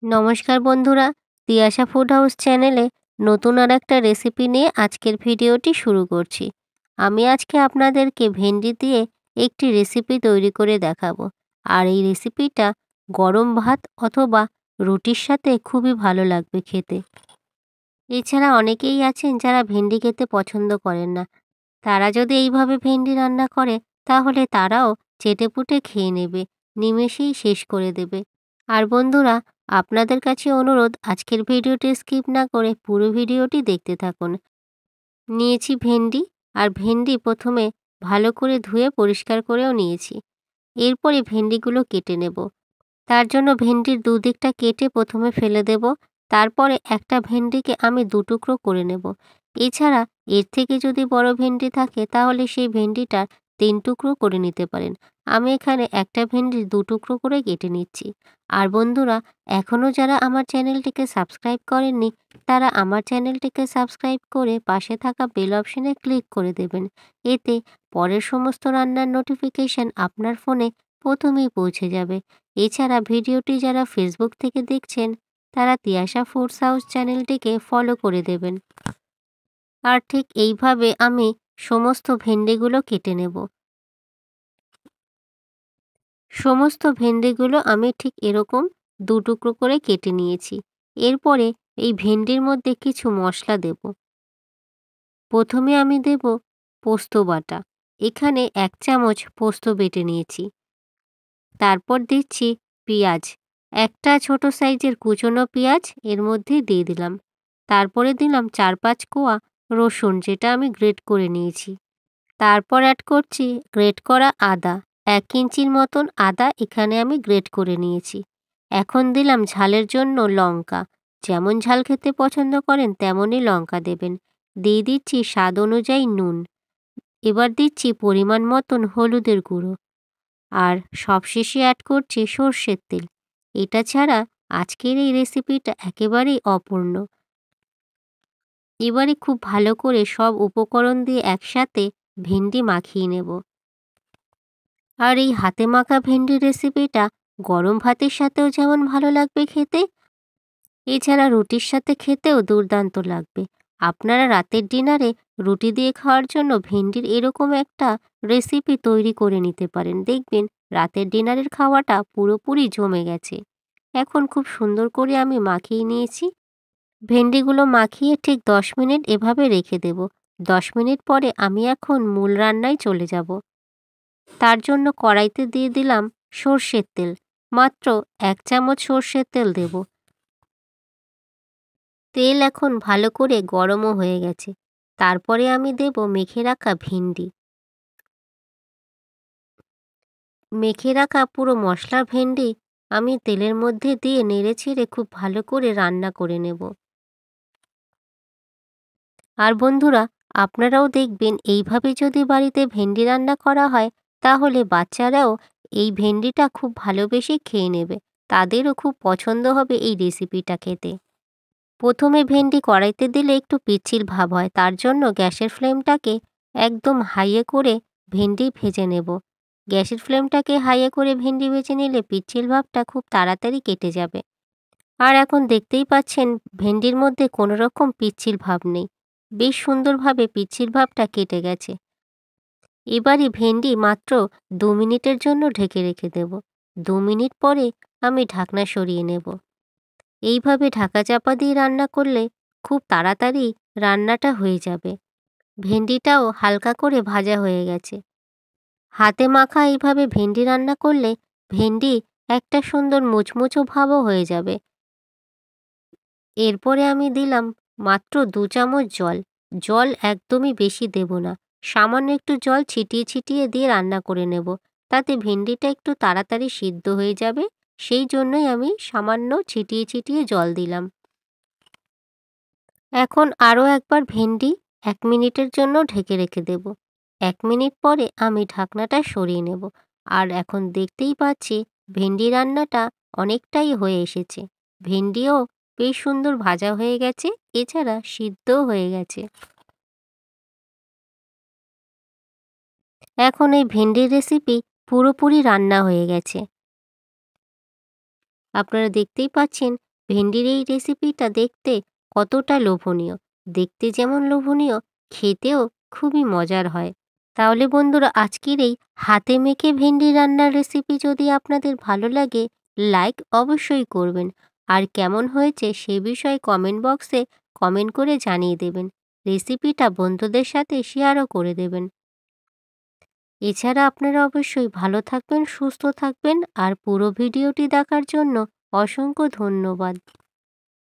নমস্কার বন্ধুরা, Tiyasha food house চ্যানেলে নতুন আর একটা রেসিপি নিয়ে আজকের ভিডিওটি শুরু করছি। আমি আজকে আপনাদেরকে ভেন্ডি দিয়ে একটি রেসিপি তৈরি করে দেখাবো। আর এই রেসিপিটা গরম ভাত অথবা রুটির সাথে খুবই ভালো লাগবে খেতে। এছাড়া অনেকেই আছেন যারা ভেন্ডি খেতে পছন্দ করেন না। তারা যদি এইভাবে ভেন্ডি রান্না করে তাহলে তারাও চেটেপুটে খেয়ে নেবে, নিমেষেই শেষ করে দেবে। আর বন্ধুরা, আপনাদের কাছে অনুরোধ, আজকের ভিডিওটি স্কিপ না করে পুরো ভিডিওটি দেখতে থাকুন। নিয়েছি ভেন্ডি, আর ভেন্ডি প্রথমে ভালো করে ধুয়ে পরিষ্কার করেও নিয়েছি। এরপরে ভেন্ডিগুলো কেটে নেব। তার জন্য ভেন্ডির দুদিকটা কেটে প্রথমে ফেলে দেব। তারপরে একটা ভেন্ডিকে আমি দুটুকরো করে নেব। এছাড়া এর থেকে যদি বড় ভেন্ডি থাকে তাহলে সেই ভেন্ডিটার 3 টুকরো করে নিতে পারেন। আমি এখানে একটা ভেন্ডির 2 টুকরো করে কেটে নিচ্ছি। আর বন্ধুরা, এখনও যারা আমার চ্যানেলটিকে সাবস্ক্রাইব করেননি তারা আমার চ্যানেলটিকে সাবস্ক্রাইব করে পাশে থাকা বেল অপশনে ক্লিক করে দেবেন। এতে পরের সমস্ত রান্নার নোটিফিকেশন আপনার ফোনে প্রথমেই পৌঁছে যাবে। এছাড়া ভিডিওটি যারা ফেসবুক থেকে দেখছেন তারা তিয়াশা ফুডস হাউস চ্যানেলটিকে ফলো করে দেবেন। আর ঠিক এইভাবে আমি সমস্ত ভেন্ডিগুলো কেটে নেব। সমস্ত ভেন্ডিগুলো আমি ঠিক এরকম 2 টুকরো করে কেটে নিয়েছি। এরপরে এই ভেন্ডির মধ্যে কিছু মশলা দেব। প্রথমে আমি দেব পোস্ত বাটা। এখানে 1 চামচ পোস্ত বেটে নিয়েছি। তারপর দিচ্ছি পেঁয়াজ। একটা ছোট সাইজের কুচনো পেঁয়াজ এর মধ্যে দিয়ে দিলাম। তারপরে দিলাম 4-5 কোয়া রসুন, যেটা আমি গ্রেট করে নিয়েছি। তারপর অ্যাড করছি গ্রেট করা আদা। 1 ইঞ্চির মতন আদা এখানে আমি গ্রেট করে নিয়েছি। এখন দিলাম ঝালের জন্য লঙ্কা। যেমন ঝাল খেতে পছন্দ করেন তেমনই লঙ্কা দেবেন। দিয়ে দিচ্ছি স্বাদ অনুযায়ী নুন। এবার দিচ্ছি পরিমাণ মতন হলুদের গুঁড়ো। আর সবশেষে অ্যাড করছি সর্ষের তেল। এটা ছাড়া আজকের এই রেসিপিটা একেবারেই অপূর্ণ। এবারে খুব ভালো করে সব উপকরণ দিয়ে একসাথে ভেন্ডি মাখিয়ে নেব। আর এই হাতে মাখা ভেন্ডির রেসিপিটা গরম ভাতের সাথেও যেমন ভালো লাগবে খেতে, এছাড়া রুটির সাথে খেতেও দুর্দান্ত লাগবে। আপনারা রাতের ডিনারে রুটি দিয়ে খাওয়ার জন্য ভেন্ডির এরকম একটা রেসিপি তৈরি করে নিতে পারেন। দেখবেন রাতের ডিনারের খাওয়াটা পুরোপুরি জমে গেছে। এখন খুব সুন্দর করে আমি মাখিয়ে নিয়েছি। ভেন্ডিগুলো মাখিয়ে ঠিক 10 মিনিট এভাবে রেখে দেব। 10 মিনিট পরে আমি এখন মূল রান্নায় চলে যাব। তার জন্য কড়াইতে দিয়ে দিলাম সর্ষের তেল। মাত্র 1 চামচ সর্ষের তেল দেব। তেল এখন ভালো করে গরমও হয়ে গেছে। তারপরে আমি দেব মেখে রাখা ভেন্ডি। মেখে রাখা পুরো মশলার ভেন্ডি আমি তেলের মধ্যে দিয়ে নেড়েচেড়ে খুব ভালো করে রান্না করে নেব। আর বন্ধুরা, আপনারাও দেখবেন এইভাবে যদি বাড়িতে ভেন্ডি রান্না করা হয় তাহলে বাচ্চারাও এই ভেন্ডিটা খুব ভালোবেসে খেয়ে নেবে। তাদেরও খুব পছন্দ হবে এই রেসিপিটা খেতে। প্রথমে ভেন্ডি কড়াইতে দিলে একটু পিচ্ছিল ভাব হয়, তার জন্য গ্যাসের ফ্লেমটাকে একদম হাইয়ে করে ভেন্ডি ভেজে নেব। গ্যাসের ফ্লেমটাকে হাইয়ে করে ভেন্ডি ভেজে নিলে পিচ্ছিল ভাবটা খুব তাড়াতাড়ি কেটে যাবে। আর এখন দেখতেই পাচ্ছেন ভেন্ডির মধ্যে কোনো রকম পিচ্ছিল ভাব নেই। বেশ সুন্দরভাবে পিচ্ছিল ভাবটা কেটে গেছে। এবারে ভেন্ডি মাত্র 2 মিনিটের জন্য ঢেকে রেখে দেব। 2 মিনিট পরে আমি ঢাকনা সরিয়ে নেব। এইভাবে ঢাকা চাপা দিয়ে রান্না করলে খুব তাড়াতাড়ি রান্নাটা হয়ে যাবে। ভেন্ডিটাও হালকা করে ভাজা হয়ে গেছে। হাতে মাখা এইভাবে ভেন্ডি রান্না করলে ভেন্ডি একটা সুন্দর মুচমুচো ভাবও হয়ে যাবে। এরপরে আমি দিলাম মাত্র 2 চামচ জল। জল একদমই বেশি দেব না। সামান্য একটু জল ছিটিয়ে ছিটিয়ে দিয়ে রান্না করে নেব। তাতে ভেন্ডিটা একটু তাড়াতাড়ি সিদ্ধ হয়ে যাবে। সেই জন্যই আমি সামান্য ছিটিয়ে ছিটিয়ে জল দিলাম। এখন আরও একবার ভেন্ডি 1 মিনিটের জন্য ঢেকে রেখে দেব। 1 মিনিট পরে আমি ঢাকনাটা সরিয়ে নেব। আর এখন দেখতেই পাচ্ছি ভেন্ডি রান্নাটা অনেকটাই হয়ে এসেছে। ভেন্ডিও বেশ সুন্দর ভাজা হয়ে গেছে, এছাড়া সিদ্ধও হয়ে গেছে। এখন এই ভেন্ডির রেসিপি পুরোপুরি রান্না হয়ে গেছে। আপনারা দেখতেই পাচ্ছেন ভেন্ডির এই রেসিপিটা দেখতে কতটা লোভনীয়, দেখতে যেমন লোভনীয়, খেতেও খুবই মজার হয়। তাহলে বন্ধুরা, আজকের এই হাতে মেখে ভেন্ডি রান্নার রেসিপি যদি আপনাদের ভালো লাগে, লাইক অবশ্যই করবেন। আর কেমন হয়েছে সে বিষয়ে কমেন্ট বক্সে কমেন্ট করে জানিয়ে দেবেন। রেসিপিটা বন্ধুদের সাথে শেয়ারও করে দেবেন। এছাড়া আপনারা অবশ্যই ভালো থাকবেন, সুস্থ থাকবেন। আর পুরো ভিডিওটি দেখার জন্য অসংখ্য ধন্যবাদ।